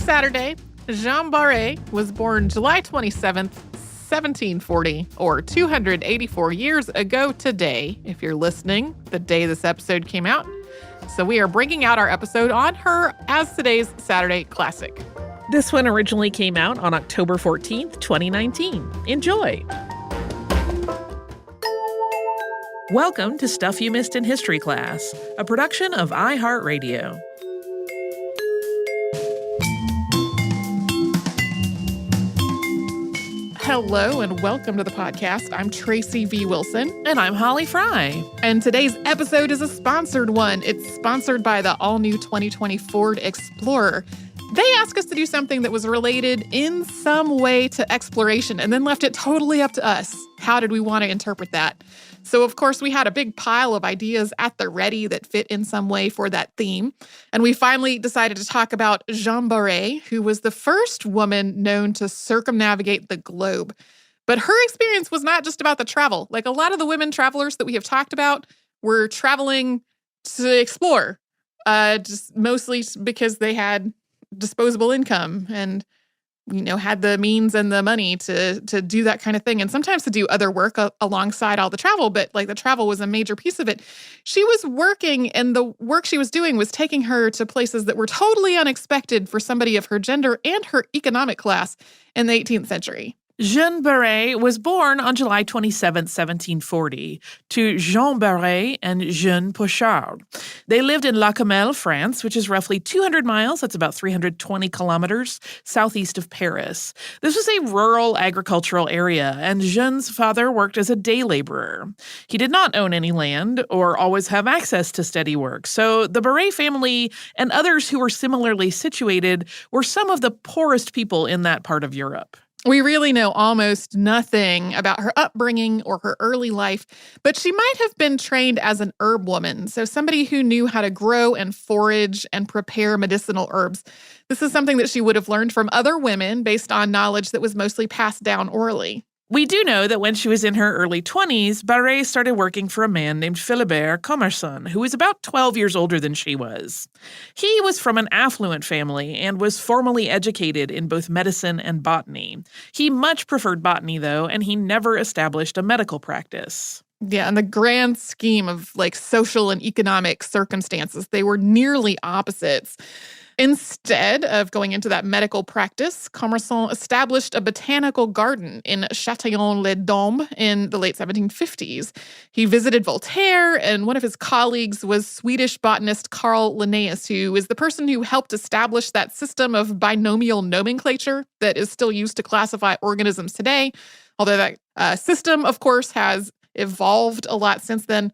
Saturday, Jeanne Baret was born July 27th, 1740, or 284 years ago today, if you're listening, the day this episode came out. So we are bringing out our episode on her as today's Saturday classic. This one originally came out on October 14th, 2019. Enjoy! Welcome to Stuff You Missed in History Class, a production of iHeartRadio. Hello and welcome to the podcast. I'm Tracy V. Wilson. And I'm Holly Fry. And today's episode is a sponsored one. It's sponsored by the all-new 2020 Ford Explorer. They asked us to do something that was related in some way to exploration and then left it totally up to us. How did we want to interpret that? So, of course, we had a big pile of ideas at the ready that fit in some way for that theme. And we finally decided to talk about Jeanne Baret, who was the first woman known to circumnavigate the globe. But her experience was not just about the travel. Like a lot of the women travelers that we have talked about were traveling to explore, just mostly because they had disposable income and, had the means and the money to do that kind of thing. And sometimes to do other work alongside all the travel, but like the travel was a major piece of it. She was working and the work she was doing was taking her to places that were totally unexpected for somebody of her gender and her economic class in the 18th century. Jeanne Baret was born on July 27, 1740, to Jeanne Baret and Jeanne Pochard. They lived in La Camelle, France, which is roughly 200 miles, that's about 320 kilometers, southeast of Paris. This was a rural agricultural area, and Jeanne's father worked as a day laborer. He did not own any land or always have access to steady work, so the Baret family and others who were similarly situated were some of the poorest people in that part of Europe. We really know almost nothing about her upbringing or her early life, but she might have been trained as an herb woman, so somebody who knew how to grow and forage and prepare medicinal herbs. This is something that she would have learned from other women based on knowledge that was mostly passed down orally. We do know that when she was in her early 20s, Baret started working for a man named Philibert Commerson, who was about 12 years older than she was. He was from an affluent family and was formally educated in both medicine and botany. He much preferred botany, though, and he never established a medical practice. Yeah, in the grand scheme of social and economic circumstances, they were nearly opposites. Instead of going into that medical practice, Commerson established a botanical garden in Châtillon-les-Dombes in the late 1750s. He visited Voltaire, and one of his colleagues was Swedish botanist Carl Linnaeus, who is the person who helped establish that system of binomial nomenclature that is still used to classify organisms today, although that system, of course, has evolved a lot since then.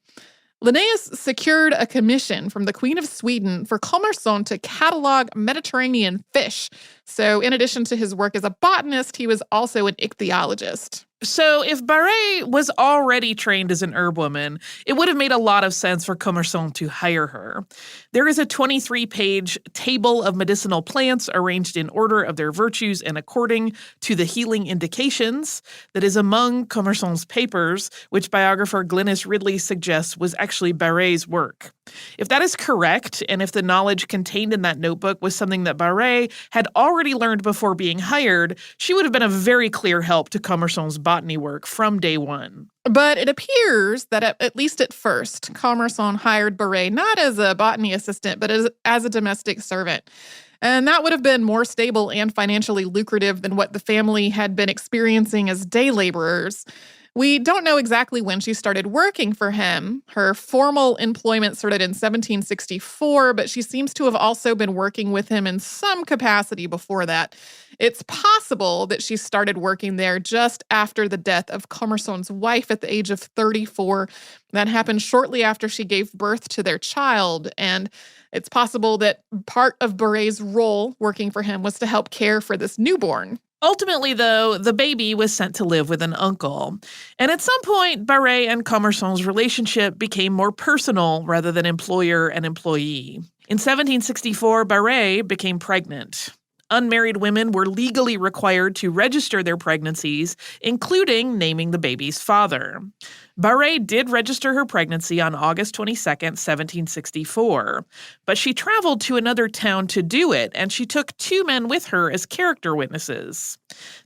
Linnaeus secured a commission from the Queen of Sweden for Commerson to catalog Mediterranean fish. So in addition to his work as a botanist, he was also an ichthyologist. So if Baret was already trained as an herb woman, it would have made a lot of sense for Commerson to hire her. There is a 23-page table of medicinal plants arranged in order of their virtues and according to the healing indications that is among Commerson's papers, which biographer Glynis Ridley suggests was actually Baret's work. If that is correct, and if the knowledge contained in that notebook was something that Baret had already learned before being hired, she would have been a very clear help to Commerson's botany work from day one. But it appears that at least at first, Commerson hired Baret not as a botany assistant, but as a domestic servant. And that would have been more stable and financially lucrative than what the family had been experiencing as day laborers. We don't know exactly when she started working for him. Her formal employment started in 1764, but she seems to have also been working with him in some capacity before that. It's possible that she started working there just after the death of Commerson's wife at the age of 34. That happened shortly after she gave birth to their child, and it's possible that part of Baret's role working for him was to help care for this newborn. Ultimately, though, the baby was sent to live with an uncle. And at some point, Baret and Commerson's relationship became more personal rather than employer and employee. In 1764, Baret became pregnant. Unmarried women were legally required to register their pregnancies, including naming the baby's father. Baret did register her pregnancy on August 22nd, 1764, but she traveled to another town to do it, and she took 2 men with her as character witnesses.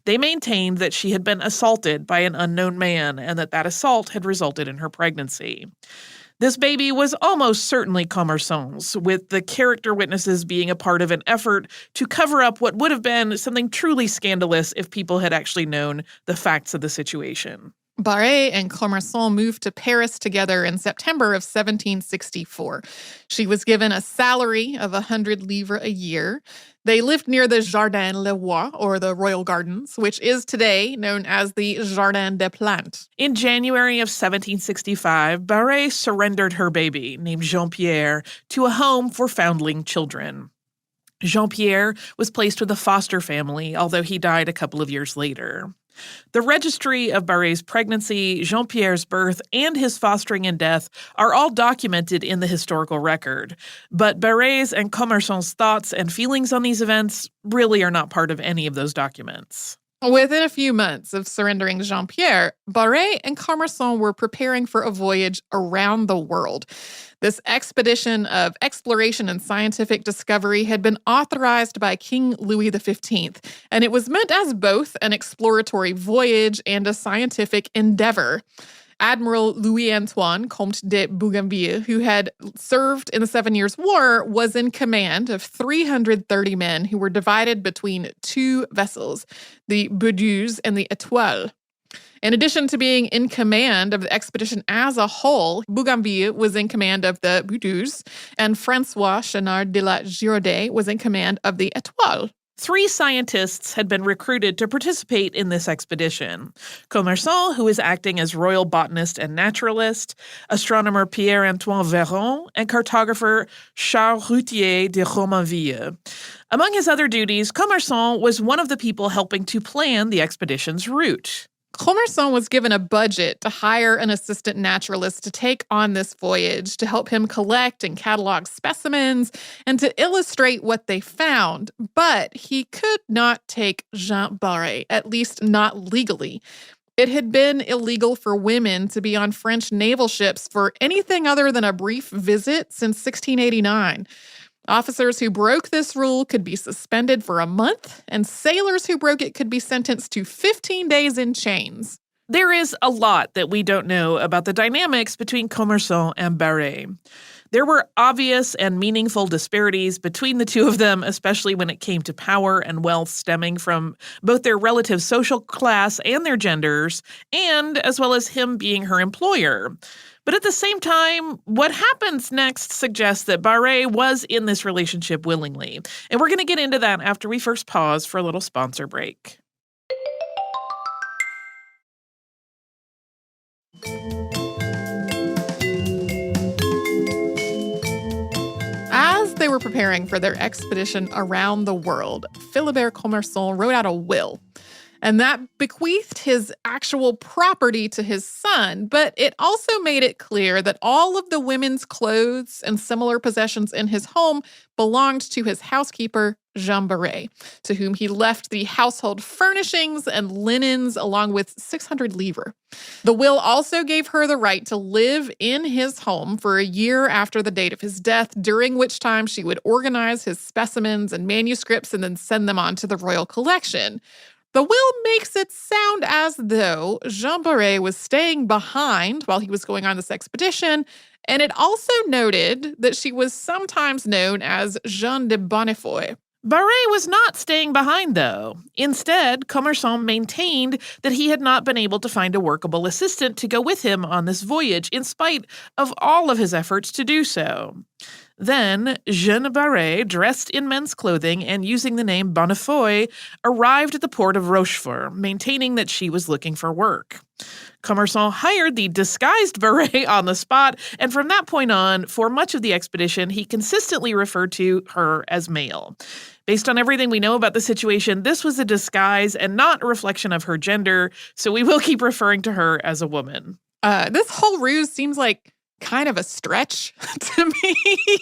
They maintained that she had been assaulted by an unknown man and that assault had resulted in her pregnancy. This baby was almost certainly Commerson's, with the character witnesses being a part of an effort to cover up what would have been something truly scandalous if people had actually known the facts of the situation. Baret and Commerson moved to Paris together in September of 1764. She was given a salary of 100 livres a year. They lived near the Jardin Le Roi, or the Royal Gardens, which is today known as the Jardin des Plantes. In January of 1765, Baret surrendered her baby, named Jean-Pierre, to a home for foundling children. Jean-Pierre was placed with a foster family, although he died a couple of years later. The registry of Baret's pregnancy, Jean-Pierre's birth, and his fostering and death are all documented in the historical record, but Baret's and Commerson's thoughts and feelings on these events really are not part of any of those documents. Within a few months of surrendering Jean-Pierre, Baret and Commerson were preparing for a voyage around the world. This expedition of exploration and scientific discovery had been authorized by King Louis XV, and it was meant as both an exploratory voyage and a scientific endeavor. Admiral Louis-Antoine, Comte de Bougainville, who had served in the 7 Years' War, was in command of 330 men who were divided between 2 vessels, the Boudeuse and the Étoile. In addition to being in command of the expedition as a whole, Bougainville was in command of the Boudeuse, and François Chenard de la Giraudet was in command of the Étoile. 3 scientists had been recruited to participate in this expedition. Commerson, who is acting as royal botanist and naturalist, astronomer Pierre-Antoine Véron, and cartographer Charles Routier de Romainville. Among his other duties, Commerson was one of the people helping to plan the expedition's route. Commerson was given a budget to hire an assistant naturalist to take on this voyage to help him collect and catalog specimens and to illustrate what they found. But he could not take Jeanne Baret, at least not legally. It had been illegal for women to be on French naval ships for anything other than a brief visit since 1689. Officers who broke this rule could be suspended for a month, and sailors who broke it could be sentenced to 15 days in chains. There is a lot that we don't know about the dynamics between Commerson and Baret. There were obvious and meaningful disparities between the two of them, especially when it came to power and wealth stemming from both their relative social class and their genders, and as well as him being her employer. But at the same time, what happens next suggests that Baret was in this relationship willingly. And we're going to get into that after we first pause for a little sponsor break. As they were preparing for their expedition around the world, Philibert Commerson wrote out a will. And that bequeathed his actual property to his son, but it also made it clear that all of the women's clothes and similar possessions in his home belonged to his housekeeper, Jeanne Baret, to whom he left the household furnishings and linens along with 600 livres. The will also gave her the right to live in his home for a year after the date of his death, during which time she would organize his specimens and manuscripts and then send them on to the royal collection. The will makes it sound as though Jeanne Baret was staying behind while he was going on this expedition, and it also noted that she was sometimes known as Jeanne de Bonnefoy. Baret was not staying behind, though. Instead, Commerson maintained that he had not been able to find a workable assistant to go with him on this voyage, in spite of all of his efforts to do so. Then, Jeanne Baret, dressed in men's clothing and using the name Bonnefoy, arrived at the port of Rochefort, maintaining that she was looking for work. Commerson hired the disguised Baret on the spot, and from that point on, for much of the expedition, he consistently referred to her as male. Based on everything we know about the situation, this was a disguise and not a reflection of her gender, so we will keep referring to her as a woman. This whole ruse seems like kind of a stretch to me.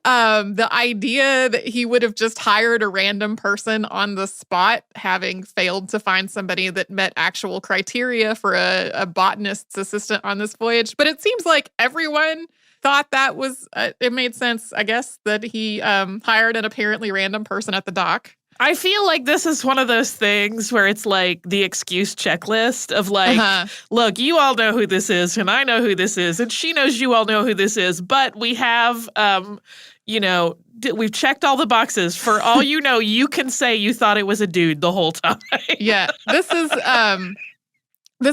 The idea that he would have just hired a random person on the spot, having failed to find somebody that met actual criteria for a botanist's assistant on this voyage. But it seems like everyone thought that was, it made sense, I guess, that he hired an apparently random person at the dock. I feel like this is one of those things where it's like the excuse checklist of like, look, you all know who this is, and I know who this is, and she knows you all know who this is, but we have, we've checked all the boxes. For all you know, you can say you thought it was a dude the whole time. Yeah, this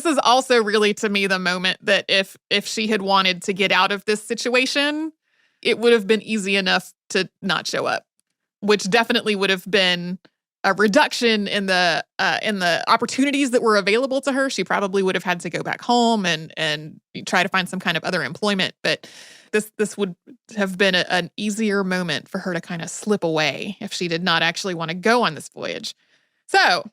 is also really, to me, the moment that if she had wanted to get out of this situation, it would have been easy enough to not show up, which definitely would have been a reduction in the opportunities that were available to her. She probably would have had to go back home and try to find some kind of other employment. But this would have been an easier moment for her to kind of slip away if she did not actually want to go on this voyage. So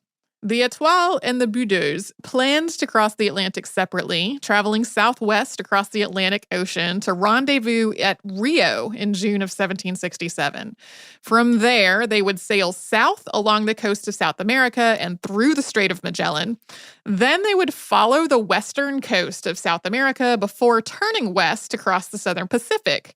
the Étoile and the Boudeuse planned to cross the Atlantic separately, traveling southwest across the Atlantic Ocean to rendezvous at Rio in June of 1767. From there, they would sail south along the coast of South America and through the Strait of Magellan. Then they would follow the western coast of South America before turning west to cross the southern Pacific.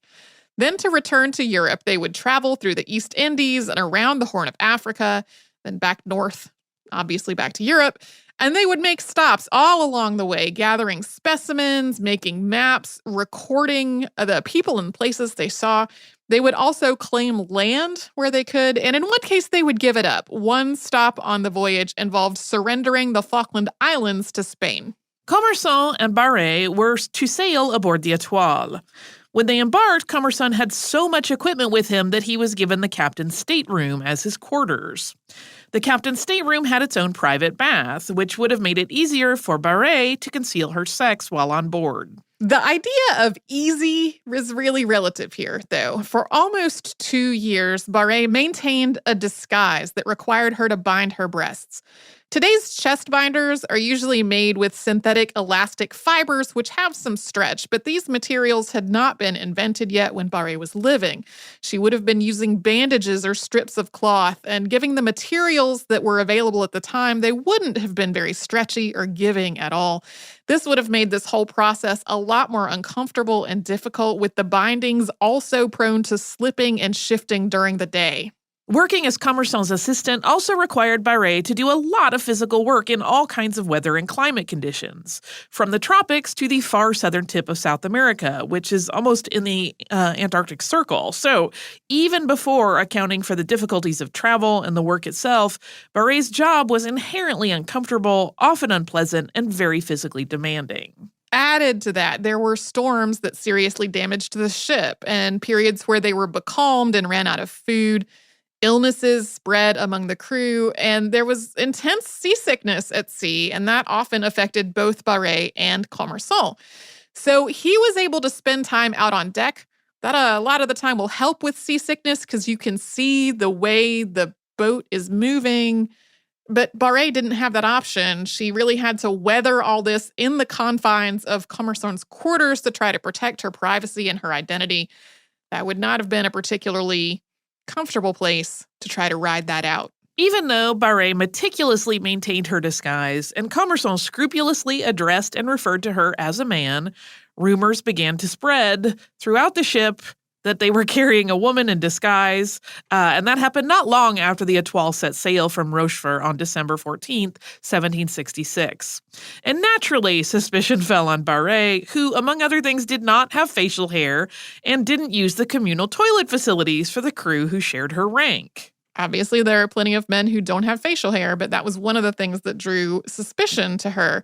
Then to return to Europe, they would travel through the East Indies and around the Horn of Africa, then back north, obviously back to Europe, and they would make stops all along the way, gathering specimens, making maps, recording the people and places they saw. They would also claim land where they could, and in one case, they would give it up. One stop on the voyage involved surrendering the Falkland Islands to Spain. Commerson and Baret were to sail aboard the Étoile. When they embarked, Commerson had so much equipment with him that he was given the captain's stateroom as his quarters. The captain's stateroom had its own private bath, which would have made it easier for Baret to conceal her sex while on board. The idea of easy is really relative here, though. For almost 2 years, Baret maintained a disguise that required her to bind her breasts. Today's chest binders are usually made with synthetic elastic fibers, which have some stretch, but these materials had not been invented yet when Baret was living. She would have been using bandages or strips of cloth, and given the materials that were available at the time, they wouldn't have been very stretchy or giving at all. This would have made this whole process a lot more uncomfortable and difficult, with the bindings also prone to slipping and shifting during the day. Working as Commerson's assistant also required Baret to do a lot of physical work in all kinds of weather and climate conditions, from the tropics to the far southern tip of South America, which is almost in the Antarctic Circle. So even before accounting for the difficulties of travel and the work itself, Baret's job was inherently uncomfortable, often unpleasant, and very physically demanding. Added to that, there were storms that seriously damaged the ship, and periods where they were becalmed and ran out of food. Illnesses spread among the crew, and there was intense seasickness at sea, and that often affected both Baret and Commerson. So he was able to spend time out on deck. That a lot of the time will help with seasickness because you can see the way the boat is moving. But Baret didn't have that option. She really had to weather all this in the confines of Commerson's quarters to try to protect her privacy and her identity. That would not have been a particularly comfortable place to try to ride that out. Even though Baret meticulously maintained her disguise and Commerson scrupulously addressed and referred to her as a man, rumors began to spread throughout the ship that they were carrying a woman in disguise, and that happened not long after the Étoile set sail from Rochefort on December 14th, 1766. And naturally, suspicion fell on Baret, who, among other things, did not have facial hair and didn't use the communal toilet facilities for the crew who shared her rank. Obviously, there are plenty of men who don't have facial hair, but that was one of the things that drew suspicion to her.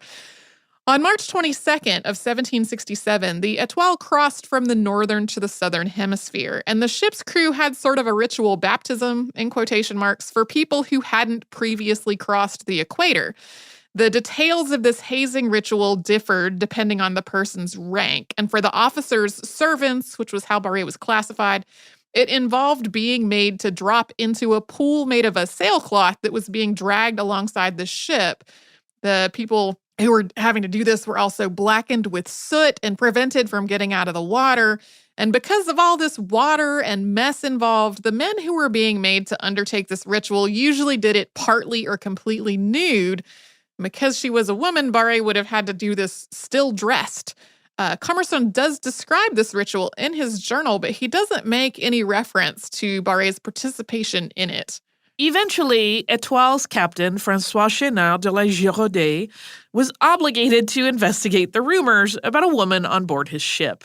On March 22nd of 1767, the Étoile crossed from the northern to the southern hemisphere, and the ship's crew had sort of a ritual baptism, in quotation marks, for people who hadn't previously crossed the equator. The details of this hazing ritual differed depending on the person's rank, and for the officers' servants, which was how Baret was classified, it involved being made to drop into a pool made of a sailcloth that was being dragged alongside the ship. The people who were having to do this were also blackened with soot and prevented from getting out of the water. And because of all this water and mess involved, the men who were being made to undertake this ritual usually did it partly or completely nude. Because she was a woman, Baret would have had to do this still dressed. Commerson does describe this ritual in his journal, but he doesn't make any reference to Baret's participation in it. Eventually, Étoile's captain, François Chénard de la Giraudet, was obligated to investigate the rumors about a woman on board his ship.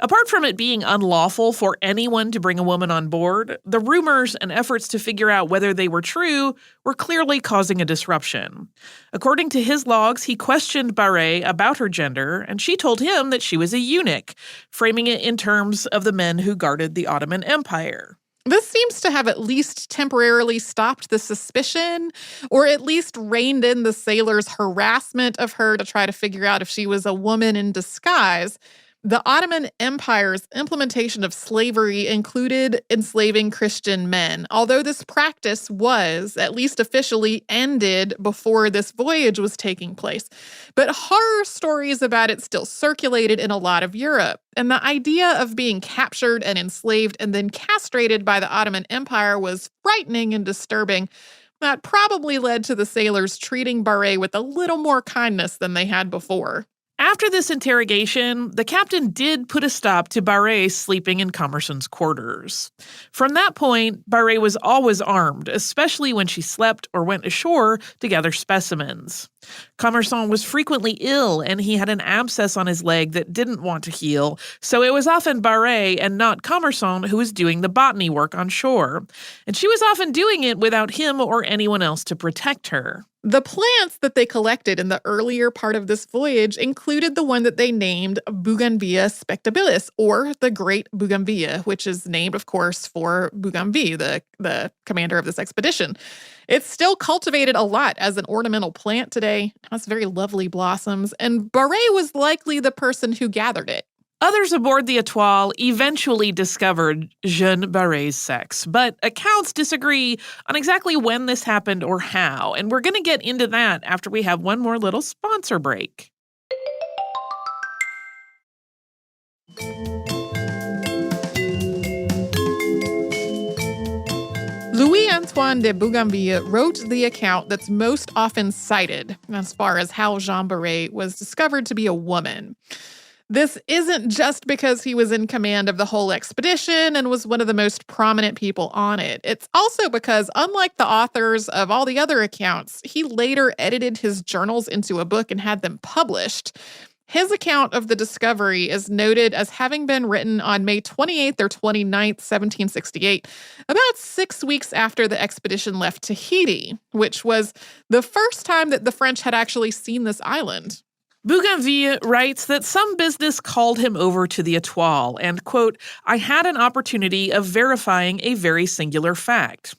Apart from it being unlawful for anyone to bring a woman on board, the rumors and efforts to figure out whether they were true were clearly causing a disruption. According to his logs, he questioned Baret about her gender, and she told him that she was a eunuch, framing it in terms of the men who guarded the Ottoman Empire. This seems to have at least temporarily stopped the suspicion, or at least reined in the sailors' harassment of her to try to figure out if she was a woman in disguise. The Ottoman Empire's implementation of slavery included enslaving Christian men, although this practice was, at least officially, ended before this voyage was taking place. But horror stories about it still circulated in a lot of Europe, and the idea of being captured and enslaved and then castrated by the Ottoman Empire was frightening and disturbing. That probably led to the sailors treating Baret with a little more kindness than they had before. After this interrogation, the captain did put a stop to Baret sleeping in Commerson's quarters. From that point, Baret was always armed, especially when she slept or went ashore to gather specimens. Commerson was frequently ill, and he had an abscess on his leg that didn't want to heal, so it was often Baret and not Commerson who was doing the botany work on shore. And she was often doing it without him or anyone else to protect her. The plants that they collected in the earlier part of this voyage included the one that they named Bougainvillea spectabilis, or the Great Bougainvillea, which is named, of course, for Bougainville, the commander of this expedition. It's still cultivated a lot as an ornamental plant today. It has very lovely blossoms, and Baret was likely the person who gathered it. Others aboard the Étoile eventually discovered Jeanne Baret's sex, but accounts disagree on exactly when this happened or how, and we're going to get into that after we have one more little sponsor break. Louis-Antoine de Bougainville wrote the account that's most often cited as far as how Jeanne Baret was discovered to be a woman. This isn't just because he was in command of the whole expedition and was one of the most prominent people on it. It's also because, unlike the authors of all the other accounts, he later edited his journals into a book and had them published. His account of the discovery is noted as having been written on May 28th or 29th, 1768, about 6 weeks after the expedition left Tahiti, which was the first time that the French had actually seen this island. Bougainville writes that some business called him over to the Étoile and, quote, I had an opportunity of verifying a very singular fact.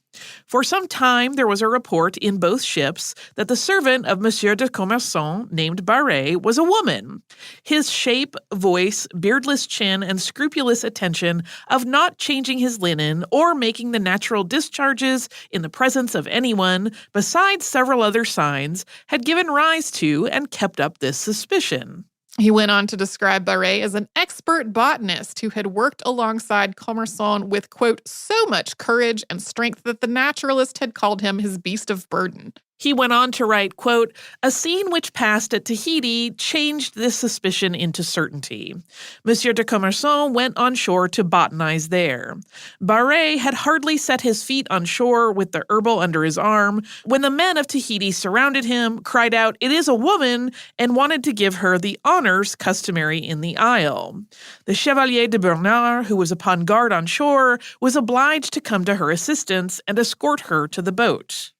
For some time, there was a report in both ships that the servant of Monsieur de Commerson, named Baret, was a woman. His shape, voice, beardless chin, and scrupulous attention of not changing his linen or making the natural discharges in the presence of anyone, besides several other signs, had given rise to and kept up this suspicion. He went on to describe Baret as an expert botanist who had worked alongside Commerson with, quote, so much courage and strength that the naturalist had called him his beast of burden. He went on to write, quote, a scene which passed at Tahiti changed this suspicion into certainty. Monsieur de Commerson went on shore to botanize there. Baret had hardly set his feet on shore with the herbal under his arm when the men of Tahiti surrounded him, cried out, it is a woman, and wanted to give her the honors customary in the isle. The Chevalier de Bernard, who was upon guard on shore, was obliged to come to her assistance and escort her to the boat.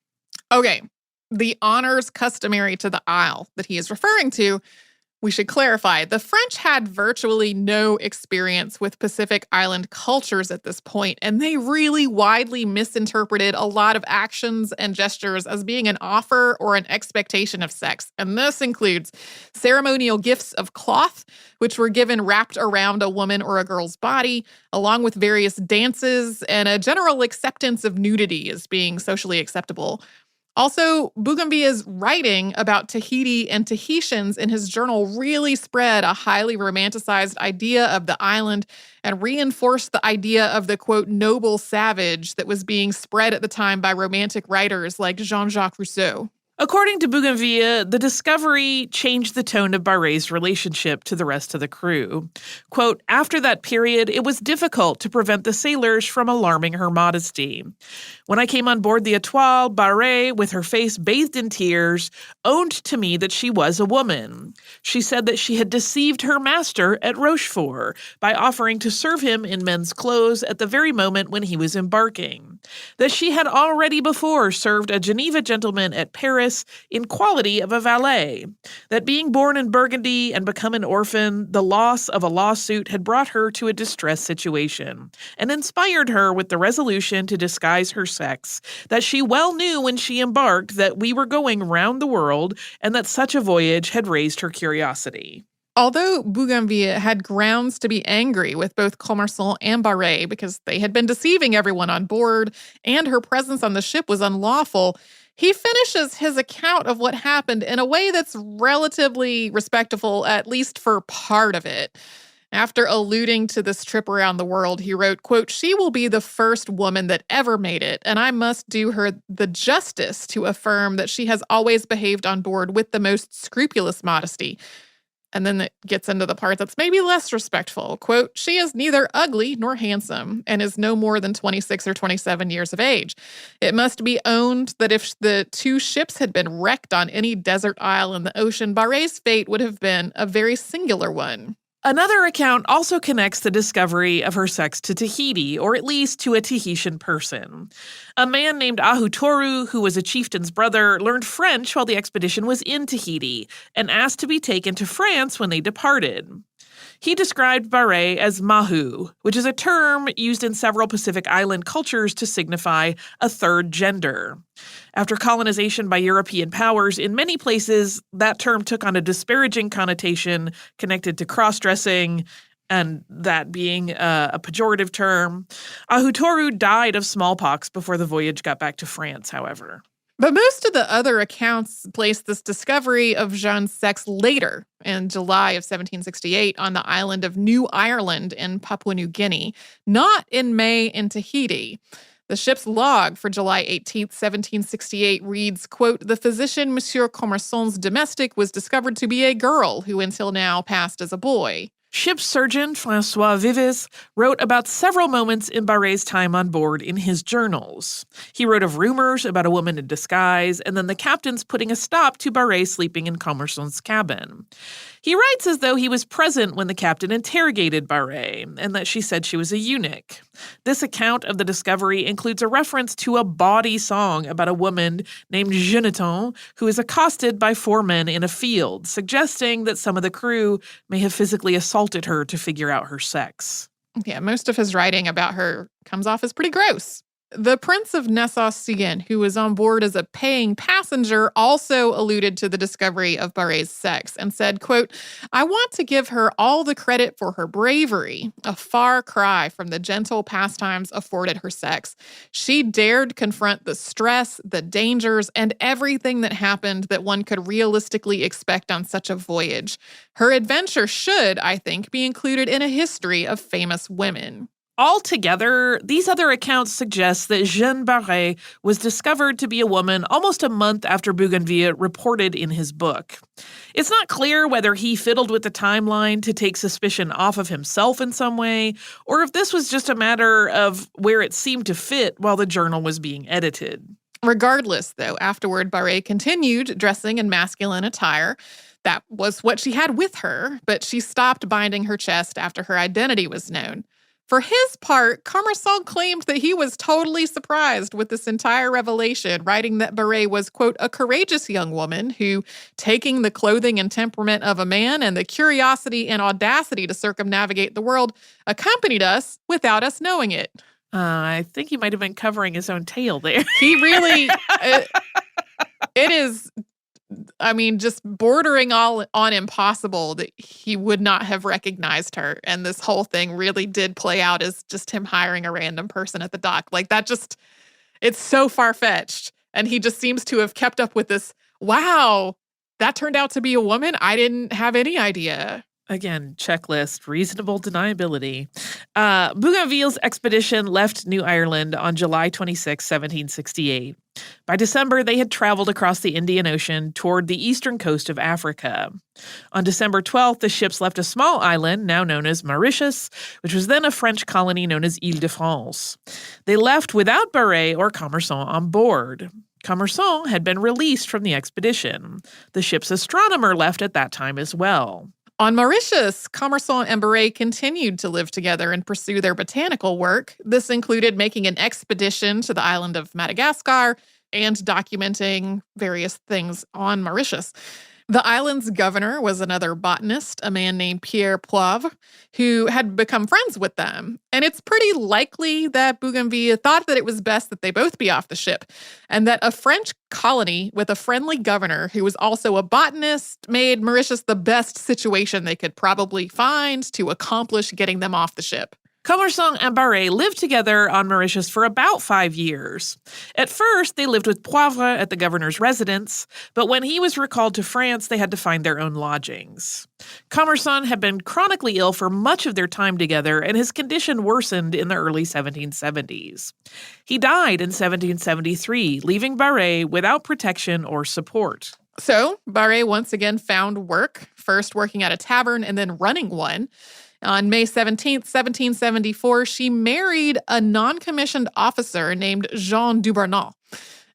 Okay. The honors customary to the Isle that he is referring to, we should clarify. The French had virtually no experience with Pacific Island cultures at this point, and they really widely misinterpreted a lot of actions and gestures as being an offer or an expectation of sex. And this includes ceremonial gifts of cloth, which were given wrapped around a woman or a girl's body, along with various dances and a general acceptance of nudity as being socially acceptable. Also, Bougainville's writing about Tahiti and Tahitians in his journal really spread a highly romanticized idea of the island and reinforced the idea of the, quote, noble savage that was being spread at the time by romantic writers like Jean-Jacques Rousseau. According to Bougainville, the discovery changed the tone of Baret's relationship to the rest of the crew. Quote, after that period, it was difficult to prevent the sailors from alarming her modesty. When I came on board the Étoile, Baret, with her face bathed in tears, owned to me that she was a woman. She said that she had deceived her master at Rochefort by offering to serve him in men's clothes at the very moment when he was embarking. That she had already before served a Geneva gentleman at Paris in quality of a valet, that being born in Burgundy and become an orphan, the loss of a lawsuit had brought her to a distressed situation, and inspired her with the resolution to disguise her sex, that she well knew when she embarked that we were going round the world, and that such a voyage had raised her curiosity. Although Bougainville had grounds to be angry with both Commerson and Baret because they had been deceiving everyone on board and her presence on the ship was unlawful, he finishes his account of what happened in a way that's relatively respectful, at least for part of it. After alluding to this trip around the world, he wrote, quote, she will be the first woman that ever made it, and I must do her the justice to affirm that she has always behaved on board with the most scrupulous modesty. And then it gets into the part that's maybe less respectful. Quote, she is neither ugly nor handsome and is no more than 26 or 27 years of age. It must be owned that if the two ships had been wrecked on any desert isle in the ocean, Baret's fate would have been a very singular one. Another account also connects the discovery of her sex to Tahiti, or at least to a Tahitian person. A man named Ahutoru, who was a chieftain's brother, learned French while the expedition was in Tahiti and asked to be taken to France when they departed. He described Baret as mahu, which is a term used in several Pacific Island cultures to signify a third gender. After colonization by European powers, in many places, that term took on a disparaging connotation connected to cross-dressing, and that being a pejorative term. Ahutoru died of smallpox before the voyage got back to France, however. But most of the other accounts place this discovery of Jeanne's sex later, in July of 1768, on the island of New Ireland in Papua New Guinea, not in May in Tahiti. The ship's log for July 18th, 1768 reads, quote, the physician Monsieur Commerson's domestic was discovered to be a girl who until now passed as a boy. Ship's surgeon, François Vives, wrote about several moments in Baret's time on board in his journals. He wrote of rumors about a woman in disguise, and then the captain's putting a stop to Baret sleeping in Commerson's cabin. He writes as though he was present when the captain interrogated Baret, and that she said she was a eunuch. This account of the discovery includes a reference to a bawdy song about a woman named Jeanneton, who is accosted by 4 men in a field, suggesting that some of the crew may have physically assaulted her to figure out her sex. Yeah, most of his writing about her comes off as pretty gross. The Prince of Nassau-Siegen, who was on board as a paying passenger, also alluded to the discovery of Baret's sex and said, quote, I want to give her all the credit for her bravery, a far cry from the gentle pastimes afforded her sex. She dared confront the stress, the dangers, and everything that happened that one could realistically expect on such a voyage. Her adventure should, I think, be included in a history of famous women. Altogether, these other accounts suggest that Jeanne Baret was discovered to be a woman almost a month after Bougainville reported in his book. It's not clear whether he fiddled with the timeline to take suspicion off of himself in some way, or if this was just a matter of where it seemed to fit while the journal was being edited. Regardless, though, afterward, Baret continued dressing in masculine attire. That was what she had with her, but she stopped binding her chest after her identity was known. For his part, Commerson claimed that he was totally surprised with this entire revelation, writing that Baret was, quote, a courageous young woman who, taking the clothing and temperament of a man and the curiosity and audacity to circumnavigate the world, accompanied us without us knowing it. I think he might have been covering his own tail there. He really, it is, I mean, just bordering on impossible that he would not have recognized her. And this whole thing really did play out as just him hiring a random person at the dock. Like that just, it's so far-fetched. And he just seems to have kept up with this, wow, that turned out to be a woman? I didn't have any idea. Again, checklist, reasonable deniability. Bougainville's expedition left New Ireland on July 26, 1768. By December, they had traveled across the Indian Ocean toward the eastern coast of Africa. On December 12th, the ships left a small island, now known as Mauritius, which was then a French colony known as Île-de-France. They left without Baret or Commerson on board. Commerson had been released from the expedition. The ship's astronomer left at that time as well. On Mauritius, Commerson and Baret continued to live together and pursue their botanical work. This included making an expedition to the island of Madagascar and documenting various things on Mauritius. The island's governor was another botanist, a man named Pierre Poivre, who had become friends with them. And it's pretty likely that Bougainville thought that it was best that they both be off the ship, and that a French colony with a friendly governor who was also a botanist made Mauritius the best situation they could probably find to accomplish getting them off the ship. Commerson and Baret lived together on Mauritius for about 5 years. At first, they lived with Poivre at the governor's residence, but when he was recalled to France, they had to find their own lodgings. Commerson had been chronically ill for much of their time together, and his condition worsened in the early 1770s. He died in 1773, leaving Baret without protection or support. So, Baret once again found work, first working at a tavern and then running one. On May 17th, 1774, she married a non-commissioned officer named Jean Dubernal.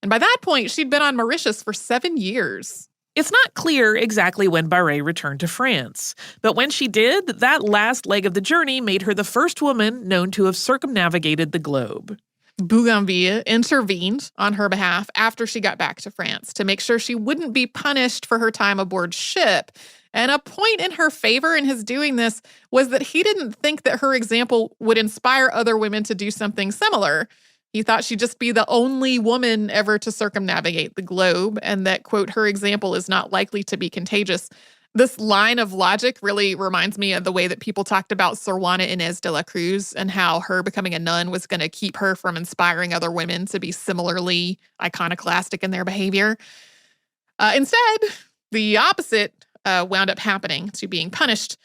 And by that point, she'd been on Mauritius for 7 years. It's not clear exactly when Baret returned to France, but when she did, that last leg of the journey made her the first woman known to have circumnavigated the globe. Bougainville intervened on her behalf after she got back to France to make sure she wouldn't be punished for her time aboard ship. And a point in her favor in his doing this was that he didn't think that her example would inspire other women to do something similar. He thought she'd just be the only woman ever to circumnavigate the globe, and that, quote, her example is not likely to be contagious. This line of logic really reminds me of the way that people talked about Sor Juana Inés de la Cruz and how her becoming a nun was going to keep her from inspiring other women to be similarly iconoclastic in their behavior. Instead, the opposite wound up happening, to being punished.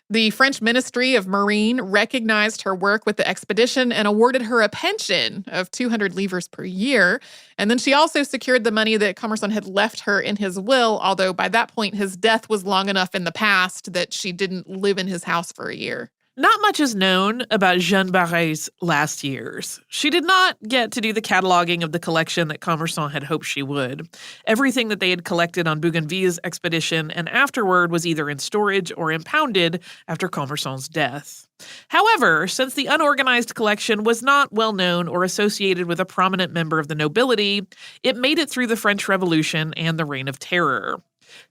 The French Ministry of Marine recognized her work with the expedition and awarded her a pension of 200 livres per year. And then she also secured the money that Commerson had left her in his will, although by that point his death was long enough in the past that she didn't live in his house for a year. Not much is known about Jeanne Baret's last years. She did not get to do the cataloging of the collection that Commerson had hoped she would. Everything that they had collected on Bougainville's expedition and afterward was either in storage or impounded after Commerson's death. However, since the unorganized collection was not well known or associated with a prominent member of the nobility, it made it through the French Revolution and the Reign of Terror.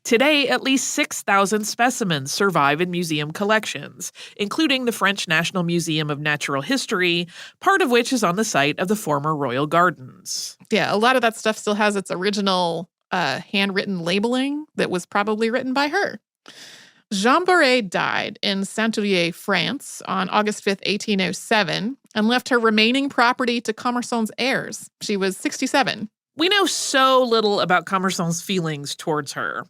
Today, at least 6,000 specimens survive in museum collections, including the French National Museum of Natural History, part of which is on the site of the former Royal Gardens. Yeah, a lot of that stuff still has its original handwritten labeling that was probably written by her. Jeanne Baret died in Saint-Olier, France on August 5th, 1807, and left her remaining property to Commerson's heirs. She was 67. We know so little about Commerson's feelings towards her.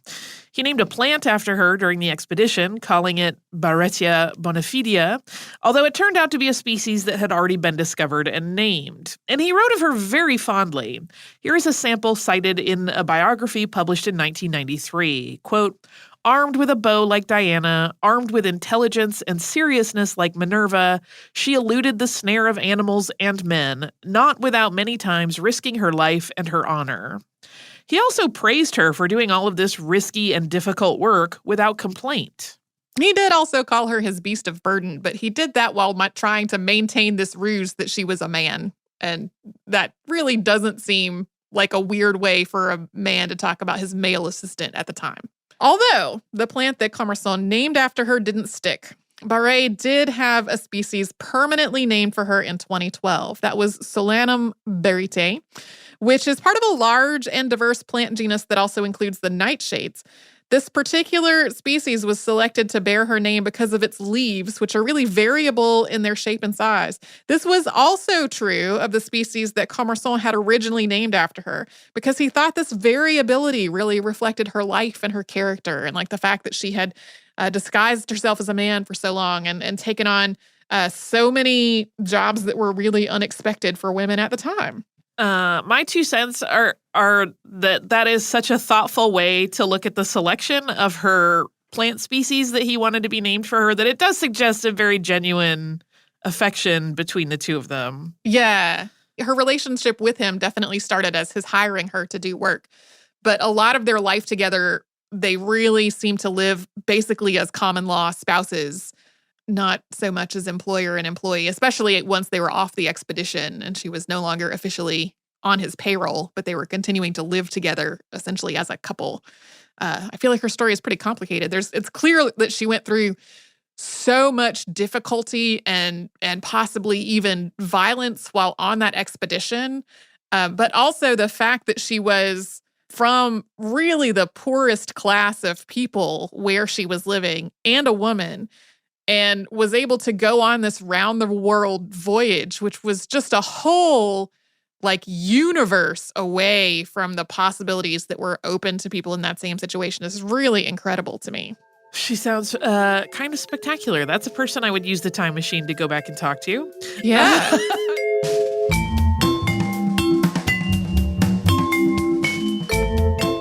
He named a plant after her during the expedition, calling it Baretia bonifida, although it turned out to be a species that had already been discovered and named. And he wrote of her very fondly. Here is a sample cited in a biography published in 1993. Quote, "Armed with a bow like Diana, armed with intelligence and seriousness like Minerva, she eluded the snare of animals and men, not without many times risking her life and her honor." He also praised her for doing all of this risky and difficult work without complaint. He did also call her his beast of burden, but he did that while trying to maintain this ruse that she was a man. And that really doesn't seem like a weird way for a man to talk about his male assistant at the time. Although the plant that Commerson named after her didn't stick, Baret did have a species permanently named for her in 2012. That was Solanum berite, which is part of a large and diverse plant genus that also includes the nightshades. This particular species was selected to bear her name because of its leaves, which are really variable in their shape and size. This was also true of the species that Commerson had originally named after her, because he thought this variability really reflected her life and her character, and like the fact that she had disguised herself as a man for so long and taken on so many jobs that were really unexpected for women at the time. My 2 cents are that is such a thoughtful way to look at the selection of her plant species that he wanted to be named for her, that it does suggest a very genuine affection between the two of them. Yeah. Her relationship with him definitely started as his hiring her to do work. But a lot of their life together, they really seem to live basically as common law spouses, not so much as employer and employee, especially once they were off the expedition and she was no longer officially on his payroll, but they were continuing to live together essentially as a couple. I feel like her story is pretty complicated. It's clear that she went through so much difficulty and possibly even violence while on that expedition, but also the fact that she was from really the poorest class of people where she was living and a woman, and was able to go on this round-the-world voyage, which was just a whole, universe away from the possibilities that were open to people in that same situation. Is really incredible to me. She sounds kind of spectacular. That's a person I would use the time machine to go back and talk to. Yeah.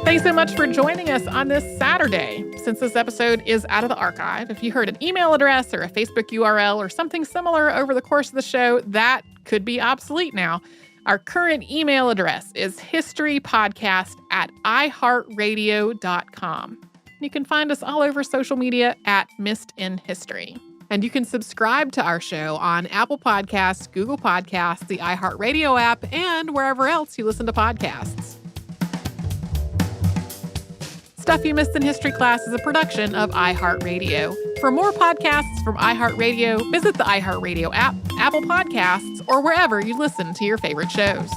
Thanks so much for joining us on this Saturday. Since this episode is out of the archive, if you heard an email address or a Facebook URL or something similar over the course of the show, that could be obsolete now. Our current email address is historypodcast@iHeartRadio.com. You can find us all over social media at Missed in History. And you can subscribe to our show on Apple Podcasts, Google Podcasts, the iHeartRadio app, and wherever else you listen to podcasts. Stuff You Missed in History Class is a production of iHeartRadio. For more podcasts from iHeartRadio, visit the iHeartRadio app, Apple Podcasts, or wherever you listen to your favorite shows.